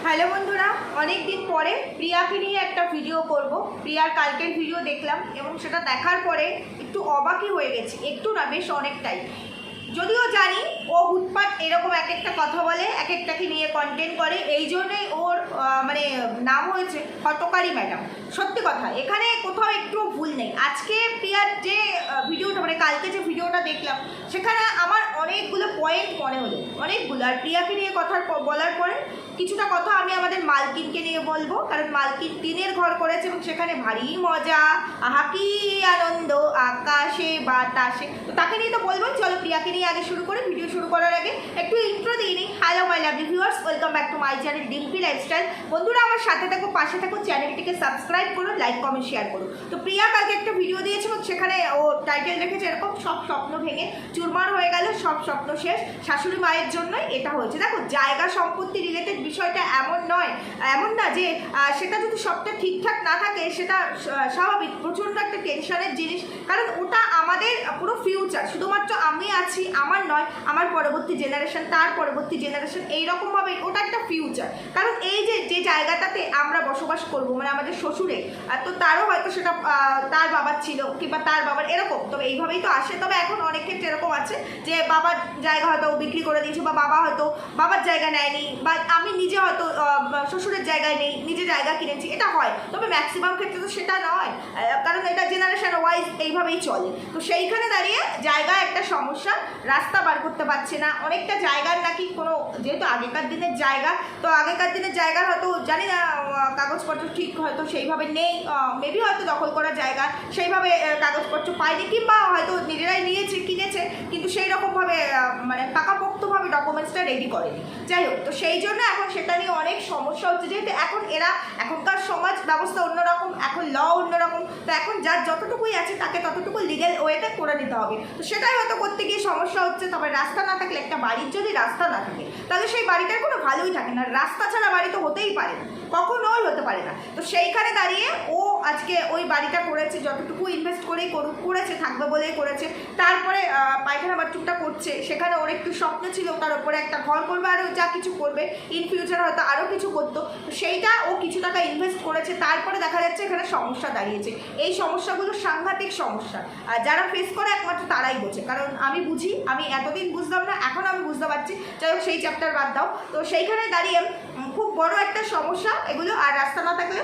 Hello বন্ধুরা, অনেক দিন পরে প্রিয়াকে নিয়ে একটা ভিডিও করব। প্রিয়ার কালকের ভিডিও দেখলাম এবং সেটা দেখার পরে একটু অবাকই হয়ে গেছি, একটু না বেশ অনেকটাই। যদিও জানি ও হুটপাট এরকম এক একটা কথা বলে, এক একটাকে নিয়ে কন্টেন্ট করে, এই জন্যই ওর মানে নাম হয়েছে হটকারী ম্যাডাম। সত্যি কথা, এখানে কোথাও একটু ভুল নেই। আজকে প্রিয়ার যে ভিডিওটা মানে কালকে যে ভিডিওটা দেখলাম সেখানে আমার অনেকগুলো পয়েন্ট মনে হলো, অনেকগুলো। আর প্রিয়াকে নিয়ে কথা বলার পরে কিছুটা কথা আমি আমাদের মালকিনকে নিয়ে বলবো, কারণ মালকিন টিনের ঘর করেছে এবং সেখানে ভারী মজা, আহা কি আনন্দ, আকাশে বাতাসে। তো তাকে নিয়ে তো বলবো। চলো প্রিয়াকে নিয়ে আগে শুরু করে। ভিডিও শুরু করার আগে একটু ইন্ট্রো দিয়ে নিই। Hello my lovely viewers, welcome back to my channel Dimpi lifestyle. বন্ধুরা আমার সাথে থাকো, পাশে থাকো, চ্যানেলটিকে সাবস্ক্রাইব করো, লাইক কমেন্ট শেয়ার করো। তো প্রিয়া কালকে একটা ভিডিও দিয়েছে এবং সেখানে ও টাইটেল রেখেছে এরকম, সব স্বপ্ন ভেঙে চুরমার হয়ে গেল, সব স্বপ্ন শেষ, শাশুড়ি মায়ের জন্যই এটা হয়েছে। দেখো, জায়গা সম্পত্তি রিলেটেড বিষয়টা এমন নয়, এমন না যে সেটা যদি সবটা ঠিকঠাক না থাকে সেটা স্বাভাবিক, প্রচণ্ড একটা টেনশনের জিনিস। কারণ ওটা আমাদের পুরো ফিউচার, শুধুমাত্র আমি আছি আমার নয়, আমার পরবর্তী জেনারেশন, তার পরবর্তী জেনারেশন, এইরকমভাবে ওটা একটা ফিউচার। কারণ এই যে জায়গাটাতে আমরা বসবাস করব মানে আমাদের শ্বশুরে, তো তারও হয়তো সেটা তার বাবার ছিল কিংবা তার বাবার এরকম, তবে এইভাবেই তো আসে। তবে এখন অনেক ক্ষেত্রে এরকম আছে যে বাবার জায়গা হয়তো বিক্রি করে দিয়েছে, বা বাবা হয়তো বাবার জায়গা নেয়নি, বা আমি নিজে হয়তো শ্বশুরের জায়গায় নেই, নিজে জায়গা কিনেছি, এটা হয়। তবে ম্যাক্সিমাম ক্ষেত্রে তো সেটা নয়, কারণ এটা জেনারেশন ওয়াইজ এইভাবেই চলে। তো সেইখানে দাঁড়িয়ে জায়গা একটা সমস্যা, রাস্তা বার করতে পারছে না। অনেকটা জায়গার নাকি কোনো, যেহেতু আগেকার দিনের জায়গা, তো আগেকার দিনের জায়গার হয়তো জানি না কাগজপত্র ঠিক হয়তো সেইভাবে নেই, মেবি হয়তো দখল করা জায়গা সেইভাবে কাগজপত্র পায়নি, কিংবা হয়তো নিজেরাই নিয়েছে কিনেছে কিন্তু সেই রকমভাবে মানে পাকাপোক্তভাবে ডকুমেন্টসটা রেডি করেনি। যাই হোক, তো সেই জন্য এখন সেটা নিয়ে অনেক সমস্যা হচ্ছে, যেহেতু এখনকার সমাজ ব্যবস্থা অন্যরকম, এখন ল অন্যরকম। তো এখন যার যতটুকুই আছে তাকে ততটুকু লিগেল ওয়েতে করে নিতে হবে। তো সেটাই হয়তো করতে গিয়ে সমস্যা হচ্ছে। তবে রাস্তা না থাকলে, একটা বাড়ির যদি রাস্তা না থাকে তাহলে সেই বাড়িটার কোনো ভালোই থাকে না। রাস্তা ছাড়া বাড়ি তো হতেই পারে না, কখনোই হতে পারে না। তো সেইখানে দাঁড়িয়ে ও আজকে ওই বাড়িটা করেছে, যতটুকু ইনভেস্ট করেই করেছে, থাকবে বলেই করেছে। তারপরে পায়খানা বাথরুমটা করছে, সেখানে ওর একটু স্বপ্ন ছিল তার উপরে একটা ঘর করবে, আরও যা কিছু করবে ইন ফিউচার হয়তো আরও কিছু করতো। তো সেইটা ও কিছু টাকা ইনভেস্ট করেছে, তারপরে দেখা যাচ্ছে এখানে সমস্যা দাঁড়িয়েছে। এই সমস্যাগুলো সাংঘাতিক সমস্যা, যারা ফেস করে একমাত্র তারাই বোঝে। কারণ আমি বুঝি, আমি এতদিন বুঝতাম না, এখন আমি বুঝতে পারছি। যাই হোক, সেই চ্যাপ্টার বাদ দাও। তো সেইখানে দাঁড়িয়ে খুব বড় একটা সমস্যা এগুলো। আর রাস্তা না থাকলে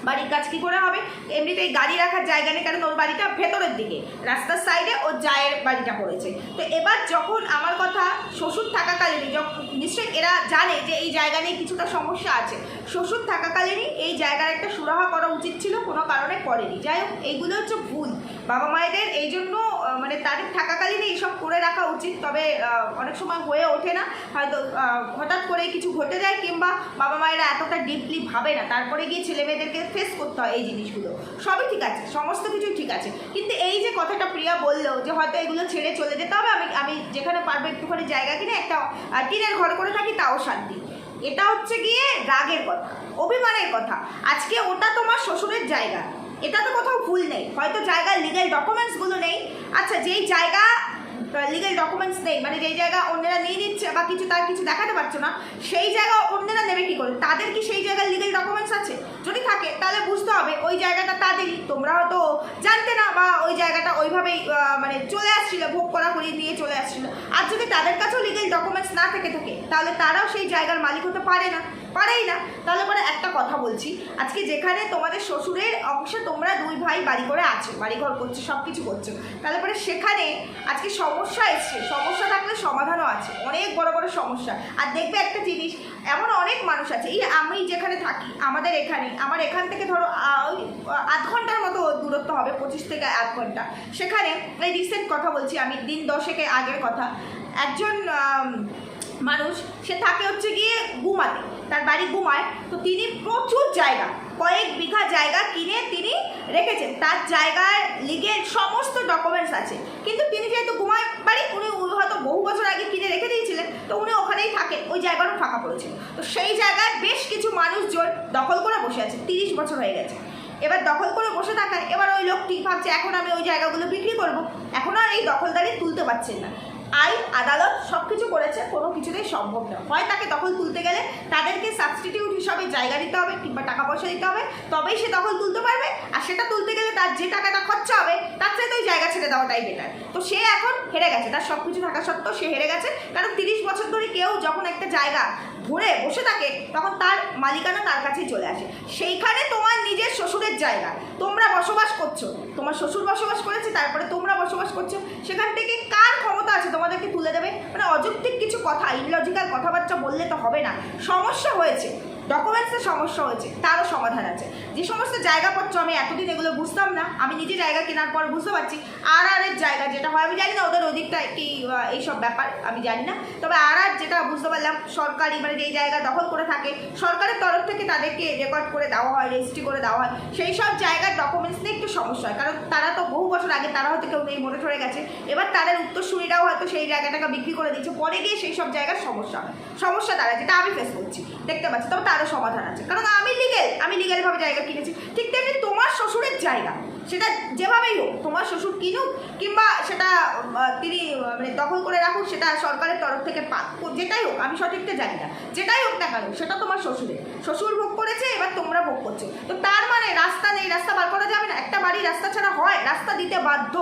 বাড়ির কাজ কী করে হবে? এমনিতেই গাড়ি রাখার জায়গা নেই, কারণ ওর বাড়িটা ভেতরের দিকে, রাস্তার সাইডে ওর জায়ের বাড়িটা পড়েছে। তো এবার যখন আমার কথা, শ্বশুর থাকাকালীনই, যখন নিশ্চয়ই এরা জানে যে এই জায়গা নিয়ে কিছুটা সমস্যা আছে, শ্বশুর থাকাকালীনই এই জায়গার একটা সুরাহা করা উচিত ছিল, কোনো কারণে করেনি। যাই হোক, এইগুলো হচ্ছে ভুল বাবা মায়েদের। এই জন্য মানে তাদের থাকাকালীন এইসব করে রাখা উচিত। তবে অনেক সময় হয়ে ওঠে না, হয়তো হঠাৎ করে কিছু ঘটে যায়, কিংবা বাবা মায়েরা এতটা ডিপলি ভাবে না, তারপরে গিয়ে ছেলে মেয়েদেরকে ফেস করতে হয় এই জিনিসগুলো। সবই ঠিক আছে, সমস্ত কিছুই ঠিক আছে, কিন্তু এই যে কথাটা প্রিয়া বললো যে হয়তো এগুলো ছেড়ে চলে যেতে হবে, আমি যেখানে পারবো একটুখানি জায়গা কিনে একটা টিনের ঘর করে থাকি, তাও শান্তি। এটা হচ্ছে গিয়ে রাগের কথা, অভিমানের কথা। আজকে ওটা তোমার শ্বশুরের জায়গা, এটা তো কোথাও ভুল নেই। হয়তো জায়গার লিগেল ডকুমেন্টসগুলো নেই, আচ্ছা যেই জায়গা লিগেল ডকুমেন্টস নেই, মানে যেই জায়গা অন্যেরা নিয়ে নিচ্ছে বা কিছু, তার কিছু দেখাতে পারছো না, সেই জায়গা অন্যেরা নেবে কী করে? তাদের কি সেই জায়গার লিগেল ডকুমেন্টস আছে? যদি থাকে তাহলে বুঝতে হবে ওই জায়গাটা তাদেরই, তোমরা হয়তো জানতে না, বা ওই জায়গাটা ওইভাবেই মানে চলে আসছিল, ভোগ করা করিয়ে দিয়ে চলে আসছিল। আর যদি তাদের কাছেও লিগেল ডকুমেন্টস না থাকে তাহলে তারাও সেই জায়গার মালিক হতে পারেই না। তাহলে পরে একটা কথা বলছি, আজকে যেখানে তোমাদের শ্বশুরের অংশে তোমরা দুই ভাই বাড়ি করে আছো, বাড়িঘর করছো, সব কিছু করছো, তাহলে পরে সেখানে আজকে সমস্যা এসছে। সমস্যা থাকলে সমাধানও আছে, অনেক বড় বড় সমস্যা। আর দেখবে একটা জিনিস, এমন অনেক মানুষ আছে, এই আমি যেখানে থাকি, আমাদের এখানে, আমার এখান থেকে ধরো ওই আধ ঘন্টার মতো দূরত্ব হবে, 25 থেকে 1 ঘন্টা। সেখানে এই রিসেন্ট কথা বলছি আমি, দিন 10 আগের কথা, একজন মানুষ, সে থাকে হচ্ছে গিয়ে গুমাতে, তার বাড়ি গুমায়। তো তিনি প্রচুর জায়গা, কয়েক বিঘা জায়গা কিনে তিনি রেখেছেন, তার জায়গার লিগেল সমস্ত ডকুমেন্টস আছে। কিন্তু তিনি যেহেতু গুমায় বাড়ি, উনি হয়তো বহু বছর আগে কিনে রেখে দিয়েছিলেন, তো উনি ওখানেই থাকেন, ওই জায়গাটাও ফাঁকা পড়েছিল। তো সেই জায়গায় বেশ কিছু মানুষজন দখল করে বসে আছে, 30 বছর হয়ে গেছে। এবার দখল করে বসে থাকায় এবার ওই লোকটি ভাবছে এখন আমি ওই জায়গাগুলো বিক্রি করব, এখন আর এই দখলদারি তুলতে পারছেন না। আইন আদালত সব কিছু করেছে, কোনো কিছুতেই সম্ভব না। হয় তাকে দখল তুলতে গেলে তাদেরকে সাবস্টিটিউট হিসাবে জায়গা দিতে হবে কিংবা টাকা পয়সা দিতে হবে, তবেই সে দখল তুলতে পারবে। আর সেটা তুলতে গেলে তার যে টাকাটা খরচা হবে তার চাইতে ওই জায়গা ছেড়ে দেওয়াটাই বেটার। তো সে এখন হেরে গেছে, তার সব কিছু থাকা সত্ত্বেও সে হেরে গেছে। কারণ 30 বছর ধরে কেউ যখন একটা জায়গা ধরে বসে থাকে তখন তার মালিকানা তার কাছেই চলে আসে। সেইখানে তোমার নিজের শ্বশুরের জায়গা, তোমরা বসবাস করছো, তোমার শ্বশুর বসবাস করেছে, তারপরে তোমরা বসবাস করছো, সেখান থেকে কার ক্ষমতা আছে তোমাদেরকে তুলে দেবে? মানে অযৌক্তিক কিছু কথা, ইলজিক্যাল কথাবার্তা বললে তো হবে না। সমস্যা হয়েছে, ডকুমেন্টসের সমস্যা হয়েছে, তারও সমাধান আছে। যে সমস্ত জায়গাপত্র আমি এতদিন এগুলো বুঝতাম না, আমি নিজে জায়গা কেনার পর বুঝতে পারছি। আর জায়গা যেটা হয় আমি জানি না, ওদের ওদিকটা কি এইসব ব্যাপার আমি জানি না, তবে আর যেটা বুঝতে পারলাম সরকারি মানে যেই জায়গা দখল করে থাকে সরকারের তরফ থেকে তাদেরকে রেকর্ড করে দেওয়া হয়, রেজিস্ট্রি করে দেওয়া হয়, সেই সব জায়গার ডকুমেন্টস নিয়ে একটু সমস্যা হয়। কারণ তারা তো বহু বছর আগে, তারা হয়তো কেউ নেই, মরে ঠরে গেছে, এবার তাদের উত্তরসূরিরাও হয়তো সেই জায়গাটাকে বিক্রি করে দিয়েছে, পরে গিয়ে সেই সব জায়গার সমস্যা দ্বারা যেটা আমি ফেস করছি দেখতে পাচ্ছি। তবে তারও সমাধান আছে, কারণ আমি লিগ্যালভাবে জায়গা কিনেছি। ঠিক তেমনি তোমার শ্বশুরের জায়গা, সেটা যেভাবেই হোক, তোমার শ্বশুর কিনুক কিংবা সেটা তিনি মানে দখল করে রাখুক, সেটা সরকারের তরফ থেকে পাক, যেটাই হোক, আমি সঠিকটা জানি না, যেটাই হোক না কেন সেটা তোমার শ্বশুর ভোগ করেছে, এবার তোমরা ভোগ করছো। তো তার মানে রাস্তা নেই, রাস্তা বার করা যাবে না। একটা বাড়ি রাস্তা ছাড়া হয়? রাস্তা দিতে বাধ্য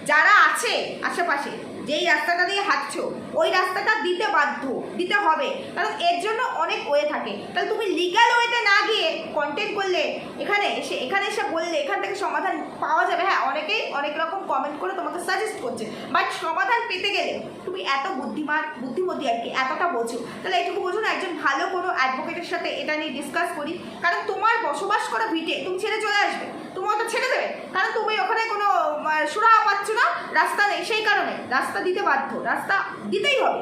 যারা আছে আশেপাশে, যেই রাস্তাটা দিয়ে হাঁটছো ওই রাস্তাটা দিতে বাধ্য, দিতে হবে, কারণ এর জন্য অনেক ওয়ে থাকে। তাহলে তুমি লিগ্যাল ওয়েতে না গিয়ে কন্টেন্ট করলে, এখানে এসে বললে এখান থেকে সমাধান পাওয়া যাবে। হ্যাঁ, অনেকেই অনেক রকম কমেন্ট করে তোমাকে সাজেস্ট করছে, বাট সমাধান পেতে গেলে তুমি এত বুদ্ধিমতী আর কি, এতটা বোঝো, তাহলে এটুকু বোঝো না, একজন ভালো কোনো অ্যাডভোকেটের সাথে এটা নিয়ে ডিসকাস করি। কারণ তোমার বসবাস করা ভিটে তুমি ছেড়ে চলে আসবে, তুমি ওটা ছেড়ে দেবে, কারণ তুমি ওখানে কোনো সুরাহা পাচ্ছ না, রাস্তা নেই, সেই কারণে রাস্তা দিতে বাধ্য, রাস্তা দিতেই হবে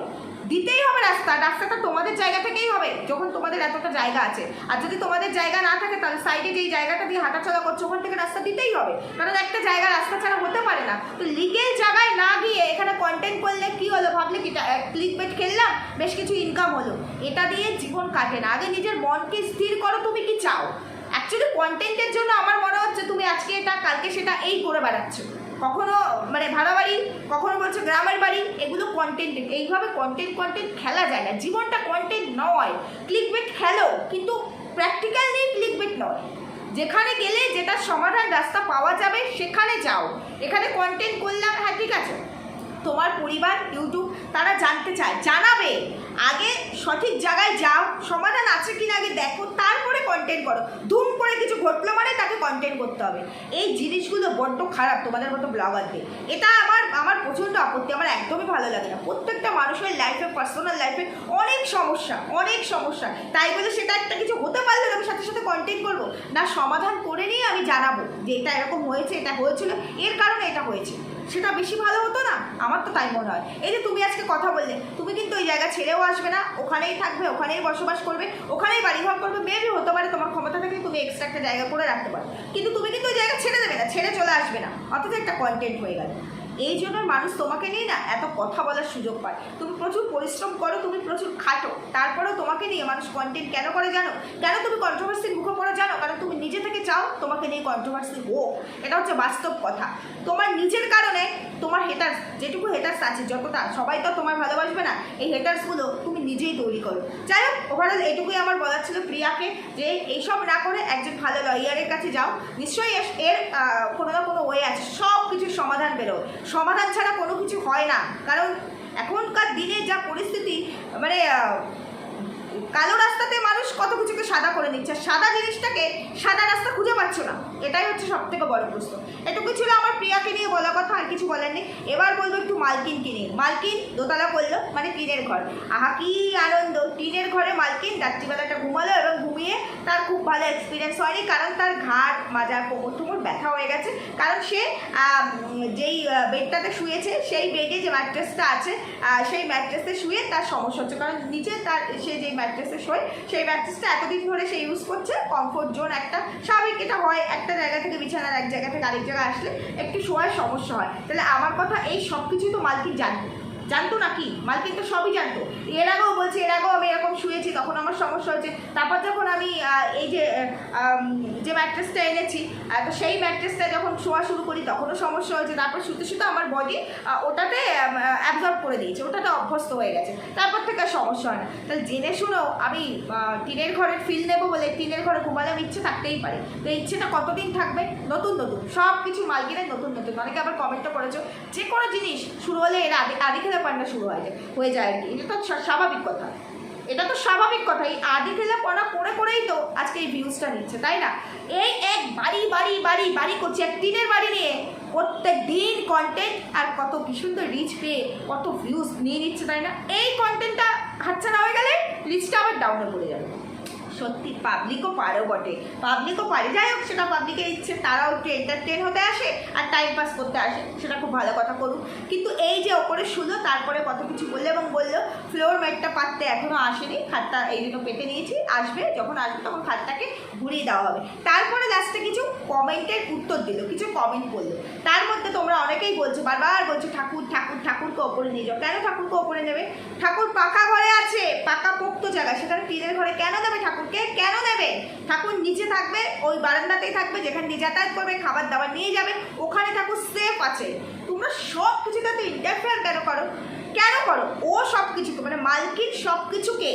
রাস্তাটা তোমাদের জায়গা থেকেই হবে যখন তোমাদের এতটা জায়গা আছে। আর যদি তোমাদের জায়গা না থাকে তাহলে সাইডে যেই জায়গাটা দিয়ে হাঁটাচলা করছো ওখান থেকে রাস্তা দিতেই হবে, কারণ একটা জায়গা রাস্তা ছাড়া হতে পারে না। তো লিগেল জায়গায় না গিয়ে এখানে কন্টেন্ট করলে কি হলো, ভাবলে কি ক্লিকবেট খেললাম, বেশ কিছু ইনকাম হলো, এটা দিয়ে জীবন কাটে না। আগে নিজের মনকে স্থির করো, তুমি কি চাও। অ্যাকচুয়ালি কন্টেন্টের জন্য আমার মনে হচ্ছে তুমি আজকে এটা কালকে সেটা এই করে বেড়াচ্ছ, কখনো মানে ভাড়া বাড়ি, কখনো বলছো গ্রামের বাড়ি, এগুলো কন্টেন্ট। এইভাবে কন্টেন্ট খেলা যায় না, জীবনটা কন্টেন্ট নয়। ক্লিকবেট খেলো কিন্তু প্র্যাকটিক্যাল নেই, ক্লিকবেট নয়। যেখানে গেলে যেটার সমাধান রাস্তা পাওয়া যাবে সেখানে যাও। এখানে কন্টেন্ট করলাম, হ্যাঁ ঠিক আছে, তোমার পরিবার ইউটিউব তারা জানতে চায়, জানাবে, আগে সঠিক জায়গায় যাও, সমাধান আছে কিনা আগে দেখো, তারপরে কন্টেন্ট করো। ধুম করে কিছু ঘটলো মানে তাকে কন্টেন্ট করতে হবে, এই জিনিসগুলো বড্ড খারাপ তোমাদের মতো ব্লগারদের। এটা আমার প্রচণ্ড আপত্তি, আমার একদমই ভালো লাগে না। প্রত্যেকটা মানুষের লাইফে, পার্সোনাল লাইফে অনেক সমস্যা, তাই বলে সেটা একটা কিছু হতে পারলে আমি সাথে সাথে কন্টেন্ট করবো না, সমাধান করে নিয়ে আমি জানাবো যে এটা এরকম হয়েছে, এটা হয়েছিল, এর কারণে এটা হয়েছে, সেটা বেশি ভালো হতো না? আমার তো তাই মনে হয়। এই যে তুমি আজকে কথা বললে, তুমি কিন্তু ওই জায়গা ছেড়েও আসবে না, ওখানেই থাকবে, ওখানেই বসবাস করবে, ওখানেই বাড়িঘর করবে। মেবি হতে পারে তোমার ক্ষমতা থাকলে তুমি এক্সট্রা একটা জায়গা করে রাখতে পারো, কিন্তু তুমি কিন্তু ওই জায়গা ছেড়ে দেবে না, ছেড়ে চলে আসবে না, অথচ একটা কন্টেন্ট হয়ে গেল। এই জন্য মানুষ তোমাকে নিয়ে না এত কথা বলার সুযোগ পায়। তুমি প্রচুর পরিশ্রম করো, তুমি প্রচুর খাটো, তারপরেও তোমাকে নিয়ে মানুষ কন্টেন্ট কেন করে জানো? কেন তুমি কন্ট্রোভার্সির মুখে পড়ো জানো? কারণ তুমি নিজে থেকে চাও তোমাকে নিয়ে কন্ট্রোভার্সি হোক, এটা হচ্ছে বাস্তব কথা। তোমার নিজের কারণে তোমার হেটার্স, যেটুকু হেটার্স আছে, যতটা, সবাই তো তোমার ভালোবাসবে না, এই হেটার্সগুলো তুমি নিজেই তৈরি করো। যাই হোক, ওভারঅল এটুকুই আমার বলার ছিল প্রিয়াকে, যে এইসব না করে একজন ভালো লয়ারের কাছে যাও, নিশ্চয়ই এর কোনো না কোনো ওয়ে আছে, সব কিছুর সমাধান বেরোয়, সমাধান ছাড়া কোনো কিছু হয় না। কারণ এখনকার দিনে যা পরিস্থিতি, মানে কালো রাস্তাতে মানুষ কত কিছুকে সাদা করে নিচ্ছে, সাদা জিনিসটাকে সাদা রাস্তা খুঁজে পাচ্ছ না, এটাই হচ্ছে সব থেকে বড় প্রশ্ন। এটুকু ছিল আমার প্রিয়াকে নিয়ে বলা কথা, আর কিছু বলার নেই। এবার বলবো একটু মালকিনকে নিয়ে। মালকিন দোতলা করলো, মানে টিনের ঘর, আহা কি আনন্দ, টিনের ঘরে মালকিন রাত্রিবেলাটা ঘুমালো, এবং ঘুমিয়ে তার খুব ভালো এক্সপিরিয়েন্স হয়নি, কারণ তার ঘাড় মাজা কোমর ব্যথা হয়ে গেছে। কারণ সে যেই বেডটাতে শুয়েছে, সেই বেডে যে ম্যাট্রেসটা আছে, সেই ম্যাট্রেসে শুয়ে তার সমস্যা হচ্ছে, কারণ নিচে তার সে যেই ম্যাট্রেসে শোয়, সেই ম্যাট্রেসটা এতদিন ধরে সে ইউজ করছে, কমফোর্ট জোন একটা স্বাভাবিক, এটা হয় একটা জায়গা থেকে বিছানার এক জায়গা থেকে আরেক জায়গায় আসলে একটু শোয়ার সমস্যা হয়। তাহলে আমার কথা, এই সব কিছুই তো মালকিন জানবে, জানতো না কি? মালকিন তো সবই জানতো। এর আগেও বলছে, এর আগেও আমি এরকম শুয়েছি, তখন আমার সমস্যা হয়েছে। তারপর যখন আমি এই যে ম্যাট্রেসটা এনেছি, তো সেই ম্যাট্রেসটা যখন শোয়া শুরু করি তখনও সমস্যা হয়েছে। তারপর শুতে শুতে আমার বডি ওটাতে অ্যাবজর্ব করে দিয়েছে, ওটাতে অভ্যস্ত হয়ে গেছে, তারপর থেকে আর সমস্যা হয় না। তাহলে জেনে শুনেও আমি টিনের ঘরের ফিল নেবো বলে টিনের ঘরে ঘুমালে আমি ইচ্ছে থাকতেই পারে। তো ইচ্ছেটা কতদিন থাকবে? নতুন নতুন সব কিছু মালকিনের নতুন নতুন। অনেকে আবার কমেন্টও করেছো, যে কোনো জিনিস শুরু হলে এর আদি খেলা পান্না শুরু হয়ে যায় আর কি। এটা তো স্বাভাবিক কথা, এটা তো স্বাভাবিক কথা। এই আদি খেলা পড়া করেই তো আজকে এই ভিউজটা নিচ্ছে, তাই না? এই এক বাড়ি করছে, এক টিনের বাড়ি নিয়ে প্রত্যেক দিন কন্টেন্ট, আর কত কি সুন্দর রিচ পেয়ে কত ভিউজ নিয়ে নিচ্ছে, তাই না? এই কন্টেন্টটা হাতছাড়া হয়ে গেলে রিচটা আবার ডাউনে পড়ে যাবে। সত্যি পাবলিকও পারেও বটে, পাবলিকও পারে। যাই হোক, সেটা পাবলিকের ইচ্ছে, তারাও একটু এন্টারটেন হতে আসে আর টাইম পাস করতে আসে, সেটা খুব ভালো কথা করুক। কিন্তু এই যে ওপরে শুলো, তারপরে কত কিছু বললো এবং বললো ফ্লোর ম্যাটটা পাততে এখনও আসেনি, খাটটা এই জন্য পেতে নিয়েছি, আসবে, যখন আসবে তখন খাটটাকে ঘুরিয়ে দেওয়া হবে। তারপরে লাস্টে কিছু কমেন্টের উত্তর দিল, কিছু কমেন্ট করলো। তার মধ্যে তোমরা অনেকেই বলছো, বারবার বলছো ঠাকুরকে ওপরে নিয়ে যাও। কেন ঠাকুরকে ওপরে নেবে? ঠাকুর পাকা ঘরে আছে, পাকা পোক্ত জায়গা, সেখানে টিনের ঘরে কেন দেবে ঠাকুরকে? কেন নেবে? ঠাকুর নিচে থাকবে, ওই বারান্দাতেই থাকবে, যেখানে নিয়ে যাতায়াত করবে, খাবার দাবার নিয়ে যাবে, ওখানে ঠাকুর সেফ আছে। তোমরা সব কিছুতে তো ইন্টারফেয়ার কেন করো? ও সব কিছুকে, মানে মালকিন সব কিছুকে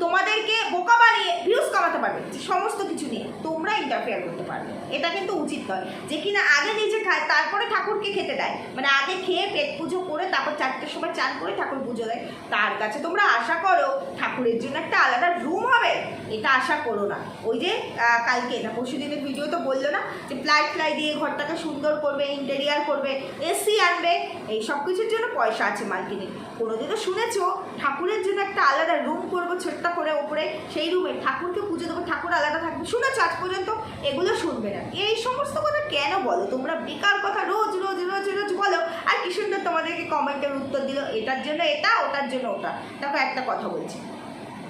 তোমাদেরকে বোকা বানিয়ে ভিউজ কামাতে পারবে, সমস্ত কিছু নিয়ে তোমরা ইন্টারফেয়ার করতে পারবে। এটা কিন্তু উচিত নয়, যে কিনা আগে নিজে খায় তারপরে ঠাকুরকে খেতে দেয়, মানে আগে খেয়ে পেট পুজো করে তারপর 4টের সময় চান করে ঠাকুর পুজো দেয়। তার কাছে তোমরা আশা করো ঠাকুরের জন্য একটা আলাদা রুম হবে, এটা আশা করো না। ওই যে কালকে না পরশু দিনের ভিডিও তো বললো না যে প্লাই দিয়ে ঘরটাকে সুন্দর করবে, ইন্টেরিয়ার করবে, এসি আনবে, এই সব কিছুর জন্য পয়সা আছে মালকিনের। কোনোদিনও শুনেছো ঠাকুরের জন্য একটা আলাদা রুম করবো ছোট্ট করে ওপরে, সেই রুমে ঠাকুরকে পুজো দেবো, ঠাকুর আলাদা থাকবে? শুনেছো আজ পর্যন্ত? এগুলো শুনবে না। এই সমস্ত কথা কেন বলো তোমরা? বেকার কথা রোজ বলো, আর কি সুন্দর তোমাদেরকে কমেন্টের উত্তর দিল, এটার জন্য এটা, ওটার জন্য ওটা। দেখো একটা কথা বলছি,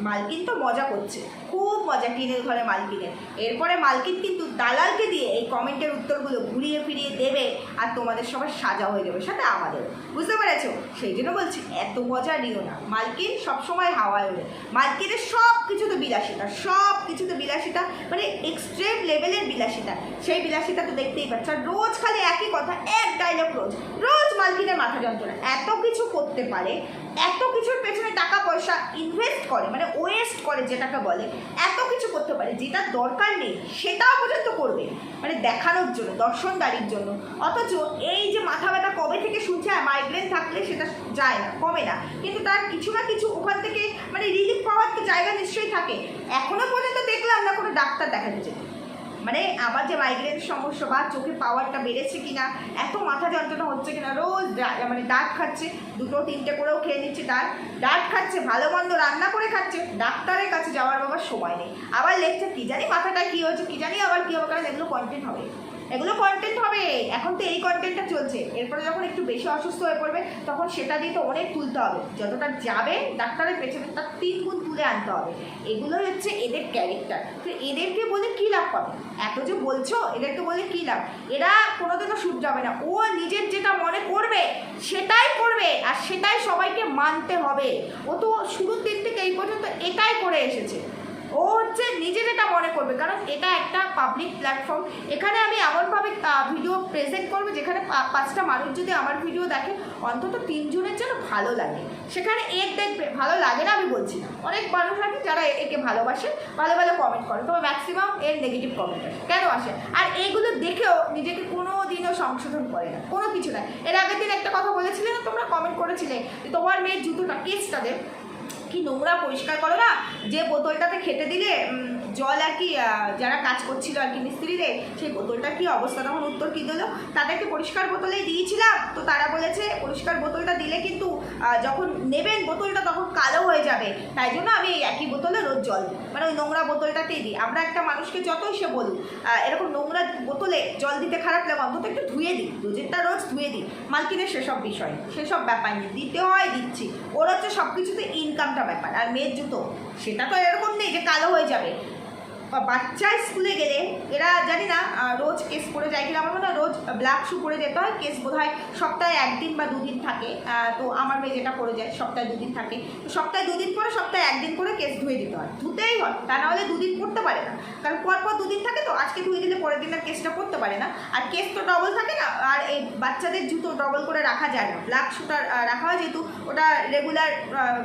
মালকিন তো মজা করছে, খুব মজা টিনের ঘরে মালকিনের। এরপরে মালকিন কিন্তু দালালকে দিয়ে এই কমেন্টের উত্তরগুলো ঘুরিয়ে ফিরিয়ে দেবে, আর তোমাদের সবার সাজা হয়ে যাবে, সাথে আমাদেরও। বুঝতে পেরেছো? সেই জন্য বলছি এত মজা নিও না। মালকিন সবসময় হাওয়ায় ওঠে, মালকিনের সব কিছুতে বিলাসিতা, মানে এক্সট্রিম লেভেলের বিলাসিতা। সেই বিলাসিতা তো দেখতেই পাচ্ছ, আর রোজ খালি একই কথা, এক ডায়লগ রোজ মালকিনের মাথা যন্ত্রণা। এত কিছু করতে পারে, এত কিছুর পেছনে টাকা পয়সা ইনভেস্ট করে, মানে ওয়েস্ট করে যেটাকে বলে, এত কিছু করতে পারে, যেটা দরকার নেই সেটাও পর্যন্ত করবে, মানে দেখানোর জন্য, দর্শনদারির জন্য। অথচ এই যে মাথা ব্যথা কবে থেকে শুনছে, মাইগ্রেন থাকলে সেটা যায় না, কমে না, কিন্তু তার কিছু না কিছু ওখান থেকে মানে রিলিফ পাওয়ার তো জায়গা নিশ্চয়ই থাকে। এখনো পর্যন্ত দেখলাম না কোনো ডাক্তার দেখাতে যেতে। মানে আমার যে মাইগ্রেন সমস্যা বা চোখে পাওয়ারটা বেড়েছে কিনা, এত মাথা যন্ত্রণা হচ্ছে কিনা, রোজ মানে ডাট খাচ্ছে, 2-3টে করেও খেয়ে নিচ্ছে ডাট খাচ্ছে, ভালো মন্দ রান্না করে খাচ্ছে, ডাক্তারের কাছে যাওয়ার বাবার সময় নেই। আবার লেখছে কি জানি মাথাটা কী হয়েছে, কি জানি আবার কী হবে, কারণ এগুলো কন্টেন্ট হবে, এখন তো এই কন্টেন্টটা চলছে। এরপরে যখন একটু বেশি অসুস্থ হয়ে পড়বে তখন সেটা দিয়ে তো অনেক তুলতে হবে, যতটা যাবে ডাক্তারের পেছনে তার 3 গুণ তুলে আনতে হবে। এগুলোই হচ্ছে এদের ক্যারেক্টার। তো এদেরকে বলে কী লাভ পাবে? এত যে বলছো, এদেরকে বলে কী লাভ? এরা কোনোদিনও শুধরাবে না। ও নিজের যেটা মনে করবে সেটাই করবে, আর সেটাই সবাইকে মানতে হবে। ও তো শুরুর দিন থেকে এই পর্যন্ত এটাই করে এসেছে। ও হচ্ছে নিজে যেটা মনে করবে, কারণ এটা একটা পাবলিক প্ল্যাটফর্ম। এখানে আমি এমনভাবে ভিডিও প্রেজেন্ট করবো যেখানে 5টা মানুষ যদি আমার ভিডিও দেখে, অন্তত 3 জনের যেন ভালো লাগে। সেখানে এর দেখবে ভালো লাগে না আমি বলছি না, অনেক মানুষ আছে যারা একে ভালোবাসে, ভালো কমেন্ট করে, তবে ম্যাক্সিমাম এর নেগেটিভ কমেন্ট আসে। কেন আসে? আর এইগুলো দেখেও নিজেকে কোনো দিনও সংশোধন করে না, কোনো কিছু না। এর আগের দিন একটা কথা বলেছিলে না, তোমরা কমেন্ট করেছিলে যে তোমার মেয়ের জুতোটা কেসটা দে, কি নোংরা, পরিষ্কার করো না। যে বোতলটাতে খেতে দিলে জল আর কি, যারা কাজ করছিল আর কি মিস্ত্রিদের, সেই বোতলটার কী অবস্থা, তখন উত্তর কী দিল, তাদেরকে পরিষ্কার বোতলেই দিয়েছিলাম, তো তারা বলেছে পরিষ্কার বোতলটা দিলে কিন্তু যখন নেবেন বোতলটা তখন কালো হয়ে যাবে, তাই জন্য আমি এই একই বোতলে রোজ জল দিই, মানে ওই নোংরা বোতলটাতেই দিই। আমরা একটা মানুষকে যতই সে বলুক এরকম নোংরা বোতলে জল দিতে খারাপ লাগে, অন্তত একটু ধুয়ে দিই, রোজেরটা রোজ ধুয়ে দিই। মালকিনের সেসব বিষয়, সেসব ব্যাপার নেই, দিতে হয় দিচ্ছি। ওর হচ্ছে সব কিছুতে ইনকামটা ব্যাপার। আর মেয়ের জুতো সেটা তো এরকম নেই যে কালো হয়ে যাবে, বাচ্চা স্কুলে গেলে এরা জানি না রোজ কেস পরে যায় কিনা, আমার মনে হয় রোজ ব্ল্যাক শু পরে যেতে হয়। কেস বোধ হয় সপ্তাহে 1 দিন বা 2 দিন থাকে। তো আমার মেয়ে যেটা পরে যায় সপ্তাহে 2 দিন থাকে। তো সপ্তাহে 2 দিন পরে সপ্তাহে 1 দিন করে কেস ধুয়ে দিতে হয়, ধুতেই হয়, তা না হলে 2 দিন পরতে পারে না। কারণ পরপর 2 দিন থাকে, তো আজকে ধুয়ে দিলে পরের দিন আর কেসটা পরতে পারে না। আর কেস তো ডবল থাকে না, আর এই বাচ্চাদের জুতো ডবল করে রাখা যায় না। ব্ল্যাক শুটা রাখা হয় যেহেতু ওটা রেগুলার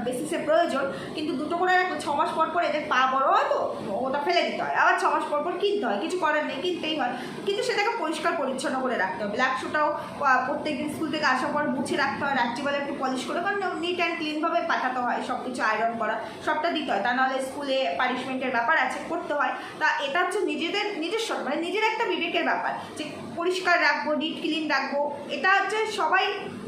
বেসিসে প্রয়োজন, কিন্তু দুটো করে 6 মাস পর পর এদের পা বড় হয়, তো ওটা ফেলে দিতে হয়, আবার 6 মাস পর পর কিনতে হয়, কিছু করার নেই, কিনতেই হয়। কিন্তু সেটাকে পরিষ্কার পরিচ্ছন্ন করে রাখতে হয়। ব্ল্যাক শুটাও প্রত্যেকদিন স্কুল থেকে আসার পর মুছে রাখতে হয়, রাত্রিবেলা একটু পলিশ করে, কারণ নিট অ্যান্ড ক্লিনভাবে পাঠাতে হয়, সব কিছু আয়রন করা সবটা দিতে হয়, তা নাহলে স্কুলে পানিশমেন্টের ব্যাপার আছে, করতে হয়। তা এটা হচ্ছে নিজস্ব মানে নিজের একটা বিবেকের ব্যাপার যে পরিষ্কার রাখবো, নিট ক্লিন রাখবো। এটা হচ্ছে সবাই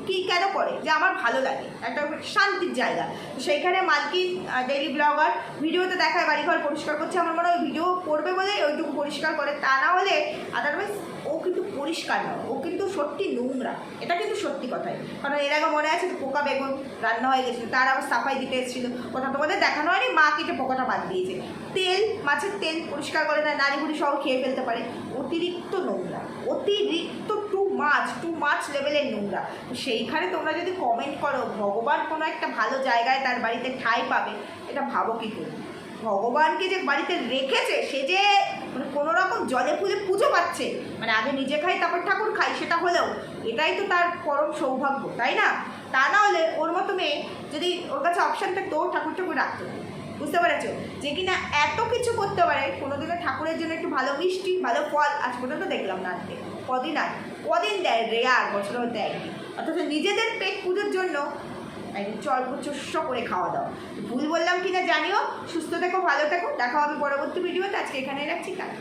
কি কেন করে, যে আমার ভালো লাগে, একটা শান্তির জায়গা। সেইখানে মালকিন ডেইলি ব্লগার ভিডিওতে দেখায় বাড়িঘর পরিষ্কার করছে, আমার মনে হয় ভিডিও করবে বলেই ওইটুকু পরিষ্কার করে, তা না হলে আদারওয়াইজ ও কিন্তু পরিষ্কার নয়, ও কিন্তু সত্যি নোংরা, এটা কিন্তু সত্যি কথাই। কারণ এর আগে মনে আছে তো পোকা বেগুন রান্না হয়ে গেছিলো, তার আবার সাফাই দিতে এসেছিলো, ওটা তোমাদের দেখানো হয়নি, মা কেটে পোকাটা বাদ দিয়েছে। তেল, মাছের তেল পরিষ্কার করে না, নাড়ি বুড়ি সব খেয়ে ফেলতে পারে, অতিরিক্ত নোংরা, অতিরিক্ত টু মাছ লেভেলের নোংরা। সেইখানে তোমরা যদি কমেন্ট করো ভগবান কোনো একটা ভালো জায়গায় তার বাড়িতে ঠাঁই পাবে, এটা ভাবো কী করে? ভগবানকে যে বাড়িতে রেখেছে সে যে মানে কোনো রকম জলে ফুলে পুজো পাচ্ছে, মানে আগে নিজে খাই তারপর ঠাকুর খাই, সেটা হলেও এটাই তো তার পরম সৌভাগ্য, তাই না? তা না হলে ওর মতো মেয়ে যদি ওর কাছে অপশান থাকতো, ঠাকুর রাখতো, বুঝতে পেরেছো? যে কিনা এত কিছু করতে পারে, কোনোদিনও ঠাকুরের জন্য একটু ভালো মিষ্টি ভালো ফল আজ পর্যন্ত দেখলাম না। আনতে কদিন দেয়, রেয়ার, বছরেও দেয়। অথচ নিজেদের পেট পুজোর জন্য একদিন চর্বচস্য করে খাওয়া দাওয়া। ভুল বললাম কিনা জানিও। সুস্থ থেকো, ভালো থেকো, দেখা হবে পরবর্তী ভিডিওতে। আজকে এখানেই রাখছি, টাটা।